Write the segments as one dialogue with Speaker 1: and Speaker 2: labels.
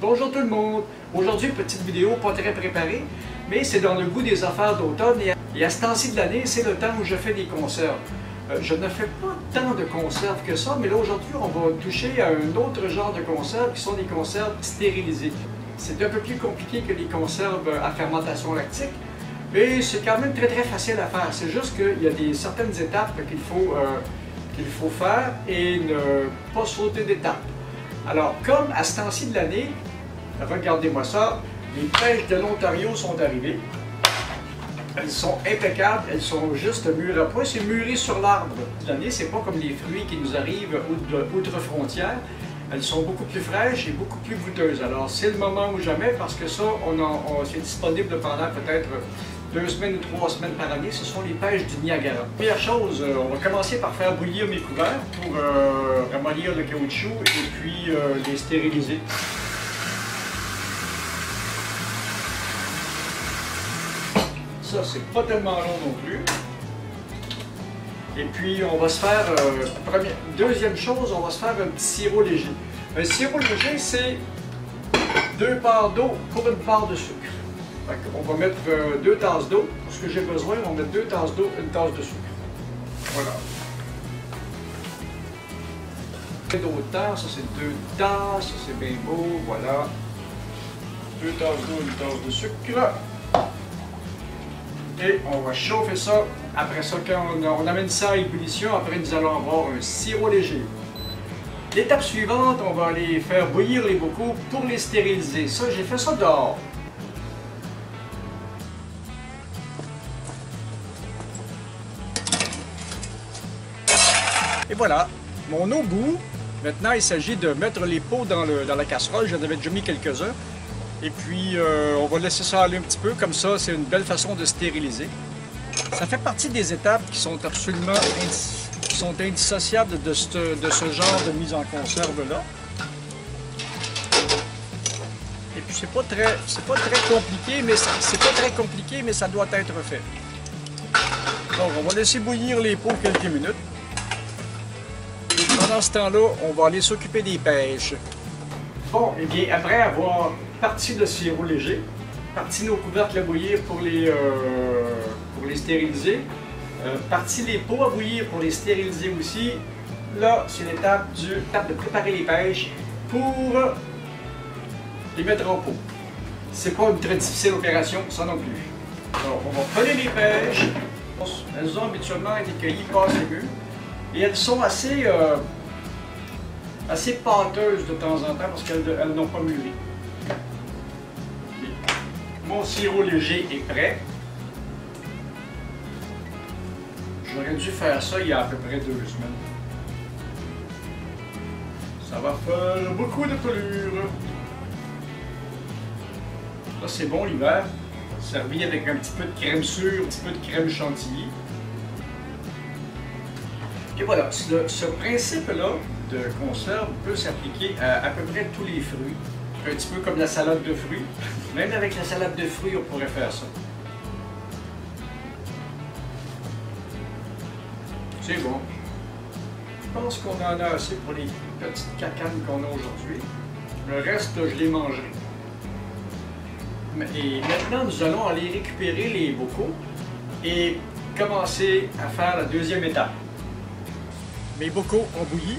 Speaker 1: Bonjour tout le monde! Aujourd'hui, petite vidéo pas très préparée, mais c'est dans le goût des affaires d'automne et à ce temps-ci de l'année, c'est le temps où je fais des conserves. Je ne fais pas tant de conserves que ça, mais là aujourd'hui, on va toucher à un autre genre de conserves qui sont des conserves stérilisées. C'est un peu plus compliqué que les conserves à fermentation lactique, mais c'est quand même très facile à faire. C'est juste qu'il y a certaines étapes qu'il faut faire et ne pas sauter d'étapes. Alors, comme à ce temps-ci de l'année, regardez-moi ça, les pêches de l'Ontario sont arrivées. Elles sont impeccables, elles sont juste mûres à point, c'est mûri sur l'arbre. L'année, c'est pas comme les fruits qui nous arrivent outre-frontière. Elles sont beaucoup plus fraîches et beaucoup plus goûteuses. Alors, c'est le moment ou jamais parce que ça, c'est disponible pendant peut-être 2 semaines ou 3 semaines par année. Ce sont les pêches du Niagara. Première chose, on va commencer par faire bouillir mes couverts pour ramollir le caoutchouc et puis les stériliser. Ça, c'est pas tellement long non plus. Et puis, on va se faire, deuxième chose, on va se faire un petit sirop léger. Un sirop léger, c'est 2 parts d'eau pour 1 part de sucre. On va mettre 2 tasses d'eau. Pour ce que j'ai besoin, on va mettre 2 tasses d'eau, 1 tasse de sucre. Voilà. D'autres tasses, ça c'est 2 tasses, ça c'est bien beau, voilà. 2 tasses d'eau, 1 tasse de sucre. Et on va chauffer ça. Après ça, quand on amène ça à ébullition, après nous allons avoir un sirop léger. L'étape suivante, on va aller faire bouillir les bocaux pour les stériliser. Ça, j'ai fait ça dehors. Et voilà, mon eau bout. Maintenant, il s'agit de mettre les pots dans la casserole. J'en avais déjà mis quelques-uns. Et puis, on va laisser ça aller un petit peu. Comme ça, c'est une belle façon de stériliser. Ça fait partie des étapes qui sont absolument indissociables de ce genre de mise en conserve-là. Et puis, c'est pas très compliqué, mais ça doit être fait. Donc, on va laisser bouillir les pots quelques minutes. Pendant ce temps-là, on va aller s'occuper des pêches. Bon, et bien, après avoir parti le sirop léger, parti nos couvercles à bouillir pour les stériliser, parti les pots à bouillir pour les stériliser aussi, là, c'est l'étape de préparer les pêches pour les mettre en pot. C'est pas une très difficile opération, ça non plus. Alors, on va coller les pêches. Elles ont habituellement été cueillies par les mûres. Et elles sont assez pâteuses de temps en temps parce qu'elles n'ont pas mûri. Mon sirop léger est prêt. J'aurais dû faire ça il y a à peu près 2 semaines. Ça va faire beaucoup de pelure. Là, c'est bon l'hiver. Servi avec un petit peu de crème sûre, un petit peu de crème chantilly. Et voilà, ce principe-là de conserve peut s'appliquer à peu près tous les fruits. Un petit peu comme la salade de fruits. Même avec la salade de fruits, on pourrait faire ça. C'est bon. Je pense qu'on en a assez pour les petites cacanes qu'on a aujourd'hui. Le reste, je les mangerai. Et maintenant, nous allons aller récupérer les bocaux et commencer à faire la deuxième étape. Mes bocaux ont bouilli.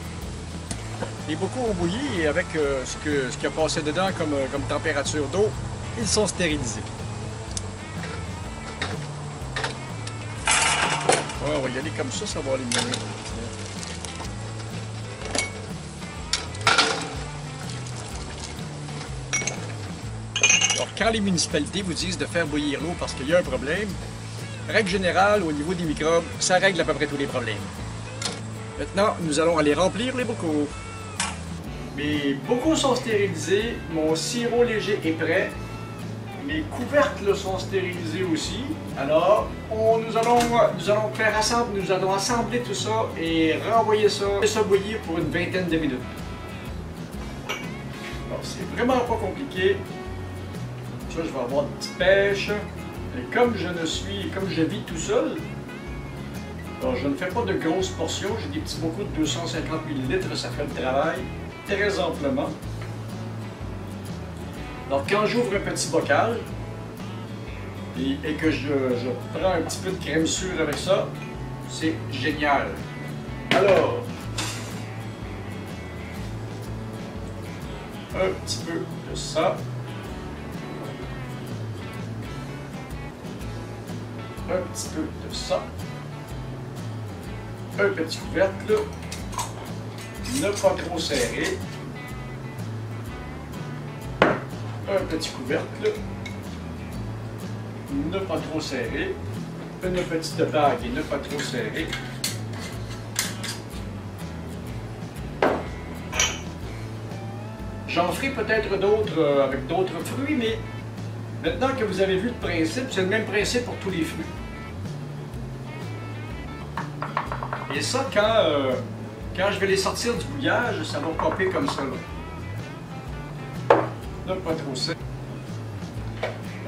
Speaker 1: Les bocaux ont bouilli et avec ce qui a passé dedans comme température d'eau, ils sont stérilisés. Ouais, on va y aller comme ça va aller mieux. Alors, quand les municipalités vous disent de faire bouillir l'eau parce qu'il y a un problème, règle générale, au niveau des microbes, ça règle à peu près tous les problèmes. Maintenant, nous allons aller remplir les bocaux. Mes bocaux sont stérilisés, mon sirop léger est prêt, mes couvercles sont stérilisés aussi. Alors, nous allons assembler tout ça et renvoyer ça bouillir pour une vingtaine de minutes. Alors, c'est vraiment pas compliqué. Ça, je vais avoir des petites pêches. Et comme je vis tout seul, alors, je ne fais pas de grosses portions, j'ai des petits bocaux de 250 ml, ça fait le travail très amplement. Alors quand j'ouvre un petit bocal et que je prends un petit peu de crème sûre avec ça, c'est génial. Alors, un petit peu de ça. Un petit peu de ça. Un petit couvercle. Ne pas trop serré. Un petit couvercle. Ne pas trop serré. Une petite bague et ne pas trop serré. J'en ferai peut-être d'autres avec d'autres fruits, mais maintenant que vous avez vu le principe, c'est le même principe pour tous les fruits. Et ça, quand je vais les sortir du bouillage, ça va popper comme ça. Là, pas trop sec.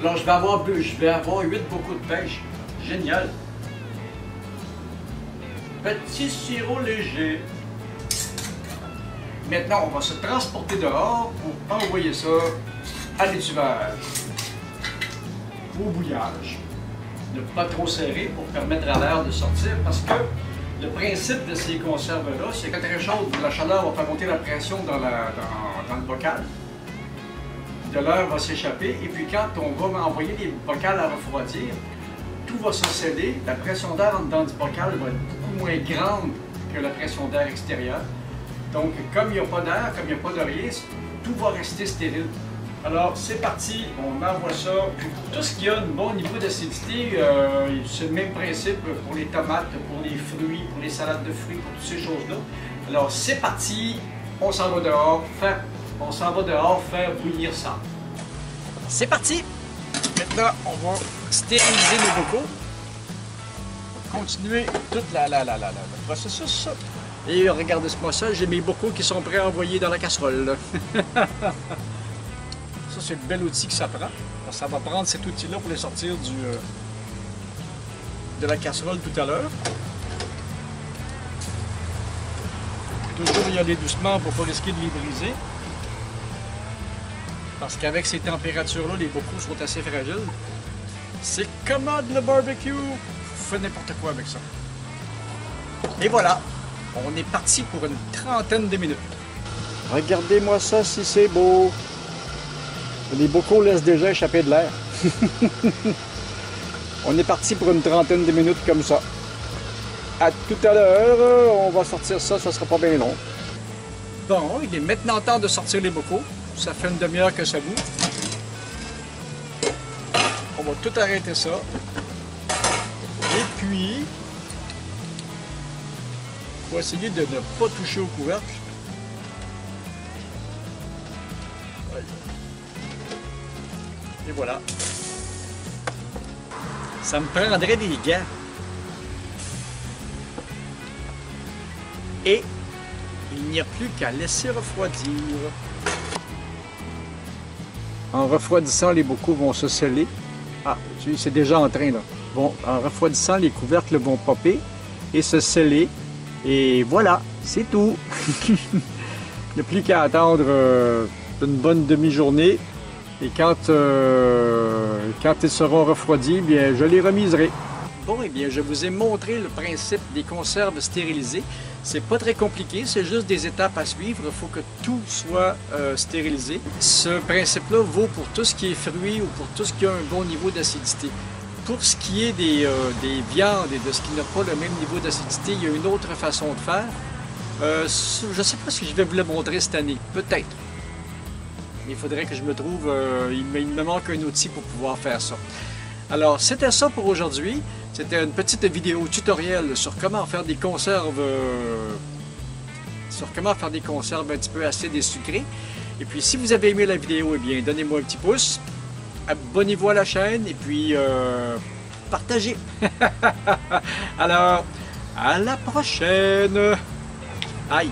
Speaker 1: Alors, je vais avoir 8 bocaux de pêche. Génial. Petit sirop léger. Maintenant, on va se transporter dehors pour envoyer ça à l'étuvage. Au bouillage. Ne pas trop serrer pour permettre à l'air de sortir parce que le principe de ces conserves-là, c'est quand très chaude, la chaleur va faire monter la pression dans le bocal. De l'air va s'échapper et puis quand on va envoyer les bocals à refroidir, tout va se sceller. La pression d'air dans du bocal va être beaucoup moins grande que la pression d'air extérieure. Donc, comme il n'y a pas d'air, comme il n'y a pas de rien, tout va rester stérile. Alors, c'est parti, on envoie ça. Puis pour tout ce qui a un bon niveau d'acidité, c'est le même principe pour les tomates, pour les fruits, pour les salades de fruits, pour toutes ces choses-là. Alors, c'est parti, on s'en va dehors faire bouillir ça. C'est parti! Maintenant, on va stériliser nos bocaux. Continuer tout le processus. Et regardez-moi ça, j'ai mes bocaux qui sont prêts à envoyer dans la casserole. Ça, c'est le bel outil que ça prend. Alors, ça va prendre cet outil-là pour les sortir de la casserole tout à l'heure. Toujours y aller doucement pour ne pas risquer de les briser. Parce qu'avec ces températures-là, les bocaux sont assez fragiles. C'est commode le barbecue! Fais n'importe quoi avec ça. Et voilà! On est parti pour une trentaine de minutes. Regardez-moi ça si c'est beau! Les bocaux laissent déjà échapper de l'air. On est parti pour une trentaine de minutes comme ça. À tout à l'heure, on va sortir ça, ça sera pas bien long. Bon, il est maintenant temps de sortir les bocaux. Ça fait une demi-heure que ça bout. On va tout arrêter ça. Et puis, on va essayer de ne pas toucher au couvercle. Et voilà. Ça me prendrait des gants. Et il n'y a plus qu'à laisser refroidir. En refroidissant, les bocaux vont se sceller. Ah, c'est déjà en train là. Bon, en refroidissant, les couvercles vont popper et se sceller. Et voilà, c'est tout. Il n'y a plus qu'à attendre une bonne demi-journée. Et quand ils seront refroidis, bien, je les remiserai. Bon, eh bien, je vous ai montré le principe des conserves stérilisées. C'est pas très compliqué, c'est juste des étapes à suivre. Il faut que tout soit stérilisé. Ce principe-là vaut pour tout ce qui est fruits ou pour tout ce qui a un bon niveau d'acidité. Pour ce qui est des viandes et de ce qui n'a pas le même niveau d'acidité, il y a une autre façon de faire. Je ne sais pas si je vais vous le montrer cette année, peut-être. Il faudrait que je me trouve, il me manque un outil pour pouvoir faire ça. Alors, c'était ça pour aujourd'hui. C'était une petite vidéo tutoriel sur comment faire des conserves, un petit peu acides et sucrées. Et puis, si vous avez aimé la vidéo, eh bien, donnez-moi un petit pouce, abonnez-vous à la chaîne et puis partagez. Alors, à la prochaine. Aïe.